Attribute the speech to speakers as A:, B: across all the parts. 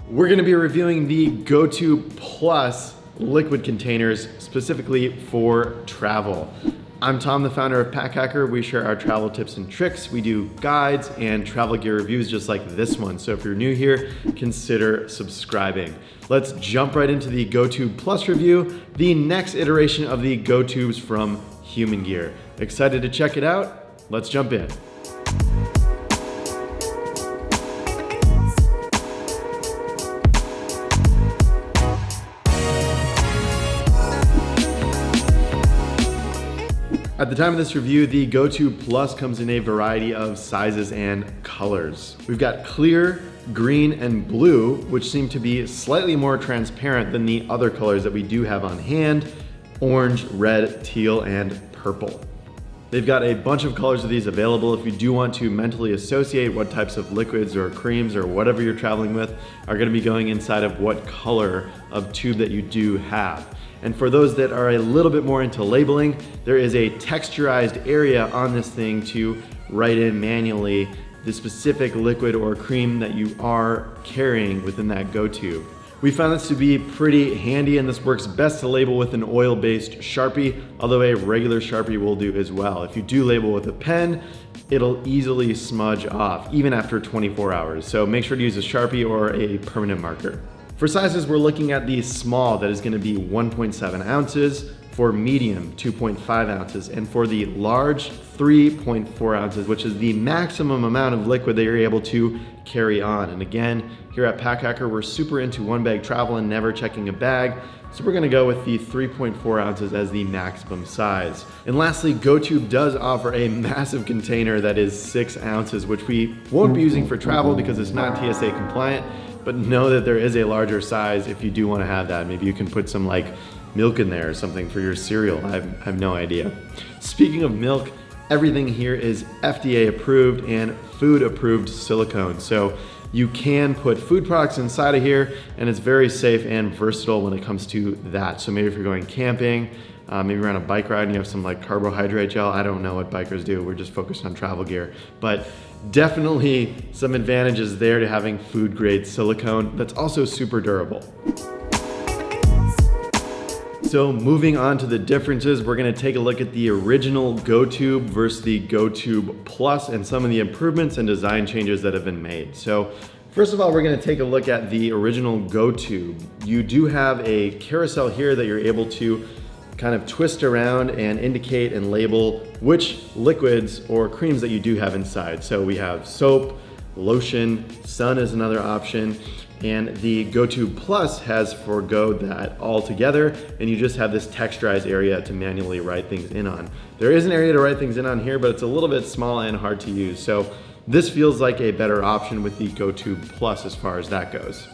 A: We're gonna be reviewing the GoToob Plus liquid containers specifically for travel. I'm Tom, the founder of Pack Hacker. We share our travel tips and tricks. We do guides and travel gear reviews just like this one. So if you're new here, consider subscribing. Let's jump right into the GoToob Plus review, the next iteration of the GoToobs from Humangear. Excited to check it out? Let's jump in. At the time of this review, the GoToob Plus comes in a variety of sizes and colors. We've got clear, green, and blue, which seem to be slightly more transparent than the other colors that we do have on hand: orange, red, teal, and purple. They've got a bunch of colors of these available if you do want to mentally associate what types of liquids or creams or whatever you're traveling with are gonna be going inside of what color of tube that you do have. And for those that are a little bit more into labeling, there is a texturized area on this thing to write in manually the specific liquid or cream that you are carrying within that GoToob. We found this to be pretty handy, and this works best to label with an oil-based Sharpie, although a regular Sharpie will do as well. If you do label with a pen, it'll easily smudge off, even after 24 hours. So make sure to use a Sharpie or a permanent marker. For sizes, we're looking at the small, that is gonna be 1.7 ounces, for medium, 2.5 ounces, and for the large, 3.4 ounces, which is the maximum amount of liquid that you're able to carry on. And again, here at Pack Hacker, we're super into one bag travel and never checking a bag, so we're gonna go with the 3.4 ounces as the maximum size. And lastly, GoToob does offer a massive container that is 6 ounces, which we won't be using for travel because it's not TSA compliant, but know that there is a larger size if you do want to have that. Maybe you can put some like milk in there or something for your cereal. I have no idea. Speaking of milk, everything here is FDA approved and food approved silicone. So you can put food products inside of here, and it's very safe and versatile when it comes to that. So maybe if you're going camping, maybe you're on a bike ride and you have some like carbohydrate gel. I don't know what bikers do. We're just focused on travel gear, but definitely some advantages there to having food grade silicone that's also super durable. So moving on to the differences, we're gonna take a look at the original GoToob versus the GoToob Plus and some of the improvements and design changes that have been made. So first of all, we're gonna take a look at the original GoToob. You do have a carousel here that you're able to kind of twist around and indicate and label which liquids or creams that you do have inside. So we have soap, lotion, sun is another option, and the GoToob Plus has forgoed that altogether, and you just have this texturized area to manually write things in on. There is an area to write things in on here, but it's a little bit small and hard to use. So this feels like a better option with the GoToob Plus as far as that goes.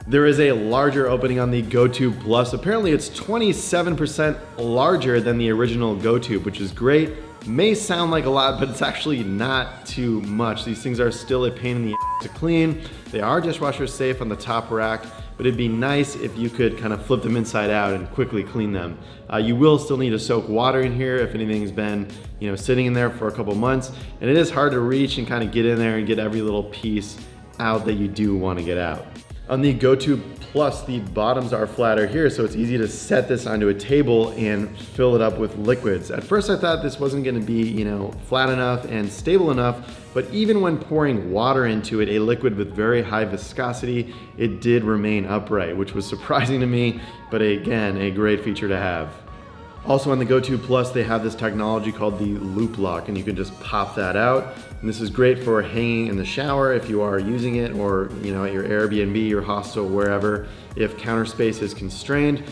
A: There is a larger opening on the GoToob Plus. Apparently it's 27% larger than the original GoToob, which is great. May sound like a lot, but it's actually not too much. These things are still a pain in the ass to clean. They are dishwasher safe on the top rack, but it'd be nice if you could kind of flip them inside out and quickly clean them. You will still need to soak water in here if anything's been, sitting in there for a couple months, and it is hard to reach and kind of get in there and get every little piece out that you do want to get out. On the GoToob Plus, the bottoms are flatter here, so it's easy to set this onto a table and fill it up with liquids. At first I thought this wasn't gonna be, flat enough and stable enough, but even when pouring water into it, a liquid with very high viscosity, it did remain upright, which was surprising to me, but again, a great feature to have. Also on the GoToob Plus, they have this technology called the loop lock, and you can just pop that out. And this is great for hanging in the shower if you are using it, or at your Airbnb or hostel, wherever, if counter space is constrained.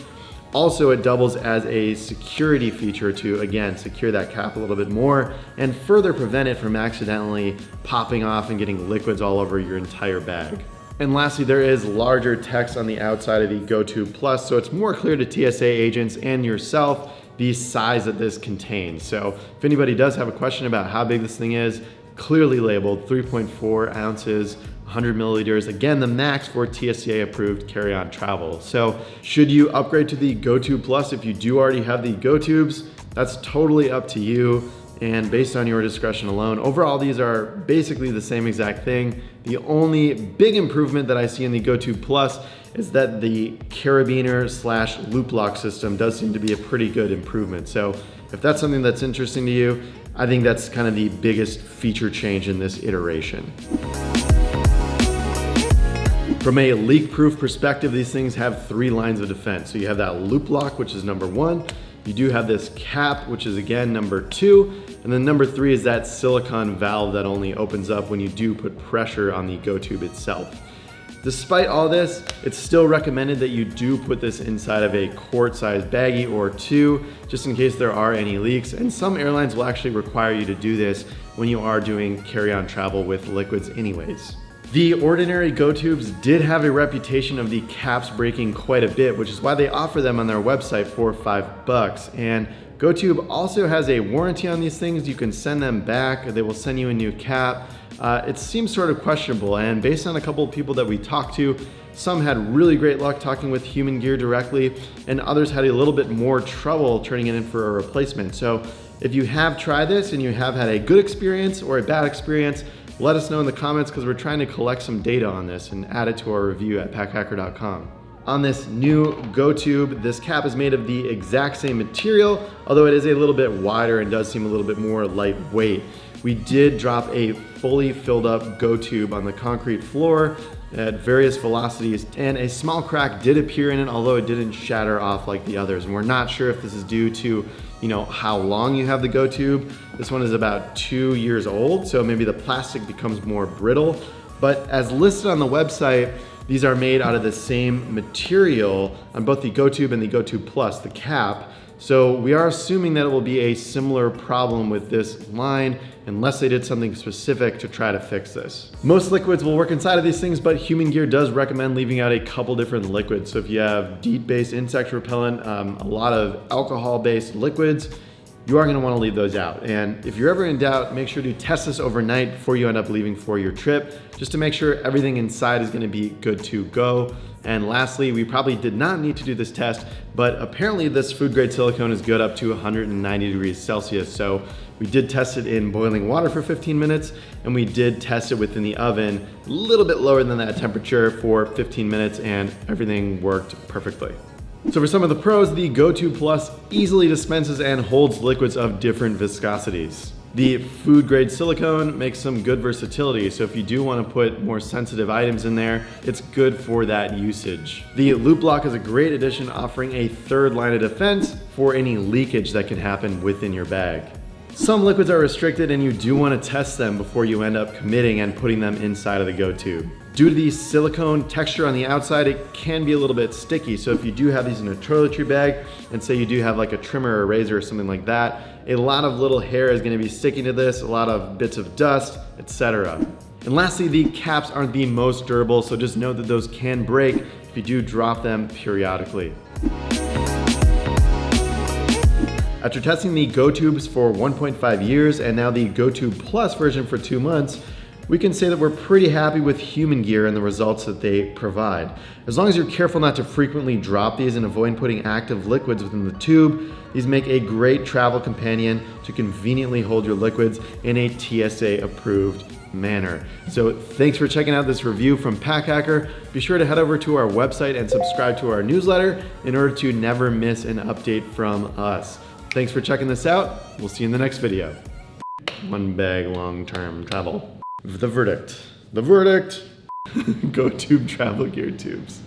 A: Also, it doubles as a security feature to, again, secure that cap a little bit more and further prevent it from accidentally popping off and getting liquids all over your entire bag. And lastly, there is larger text on the outside of the GoToob Plus, so it's more clear to TSA agents and yourself the size that this contains. So if anybody does have a question about how big this thing is, clearly labeled 3.4 ounces, 100 milliliters. Again, the max for TSA approved carry-on travel. So should you upgrade to the GoToob Plus if you do already have the GoToobs? That's totally up to you. and based on your discretion alone. Overall, these are basically the same exact thing. The only big improvement that I see in the GoToob Plus is that the carabiner / loop lock system does seem to be a pretty good improvement. So if that's something that's interesting to you, I think that's kind of the biggest feature change in this iteration. From a leak-proof perspective, these things have 3 lines of defense. So you have that loop lock, which is number 1. You do have this cap, which is again number 2. And then number 3 is that silicone valve that only opens up when you do put pressure on the GoToob itself. Despite all this, it's still recommended that you do put this inside of a quart-sized baggie or 2, just in case there are any leaks. And some airlines will actually require you to do this when you are doing carry-on travel with liquids anyways. The ordinary GoToobs did have a reputation of the caps breaking quite a bit, which is why they offer them on their website for $5. And GoToob also has a warranty on these things. You can send them back, they will send you a new cap. It seems sort of questionable, and based on a couple of people that we talked to, some had really great luck talking with Humangear directly, and others had a little bit more trouble turning it in for a replacement. So if you have tried this and you have had a good experience or a bad experience, let us know in the comments, because we're trying to collect some data on this and add it to our review at packhacker.com. On this new GoToob, this cap is made of the exact same material, although it is a little bit wider and does seem a little bit more lightweight. We did drop a fully filled up GoToob on the concrete floor at various velocities, and a small crack did appear in it, although it didn't shatter off like the others. And we're not sure if this is due to, how long you have the GoToob. This one is about 2 years old, so maybe the plastic becomes more brittle. But as listed on the website, these are made out of the same material on both the GoToob and the GoToob Plus, the cap. So we are assuming that it will be a similar problem with this line, unless they did something specific to try to fix this. Most liquids will work inside of these things, but Humangear does recommend leaving out a couple different liquids. So if you have DEET-based insect repellent, a lot of alcohol-based liquids, you are gonna wanna leave those out. And if you're ever in doubt, make sure to test this overnight before you end up leaving for your trip, just to make sure everything inside is gonna be good to go. And lastly, we probably did not need to do this test, but apparently this food grade silicone is good up to 190 degrees Celsius. So we did test it in boiling water for 15 minutes, and we did test it within the oven a little bit lower than that temperature for 15 minutes, and everything worked perfectly. So for some of the pros, the GoToob Plus easily dispenses and holds liquids of different viscosities. The food grade silicone makes some good versatility, so if you do want to put more sensitive items in there, it's good for that usage. The loop lock is a great addition, offering a 3rd line of defense for any leakage that can happen within your bag. Some liquids are restricted, and you do want to test them before you end up committing and putting them inside of the GoToob. Due to the silicone texture on the outside, it can be a little bit sticky. So if you do have these in a toiletry bag, and say you do have like a trimmer or a razor or something like that, a lot of little hair is gonna be sticking to this, a lot of bits of dust, etc. And lastly, the caps aren't the most durable, so just know that those can break if you do drop them periodically. After testing the GoToobs for 1.5 years and now the GoToob Plus version for 2 months, we can say that we're pretty happy with Humangear and the results that they provide. As long as you're careful not to frequently drop these and avoid putting active liquids within the tube, these make a great travel companion to conveniently hold your liquids in a TSA-approved manner. So thanks for checking out this review from Packhacker. Be sure to head over to our website and subscribe to our newsletter in order to never miss an update from us. Thanks for checking this out. We'll see you in the next video. One bag long-term travel. The verdict. GoToob travel gear tubes.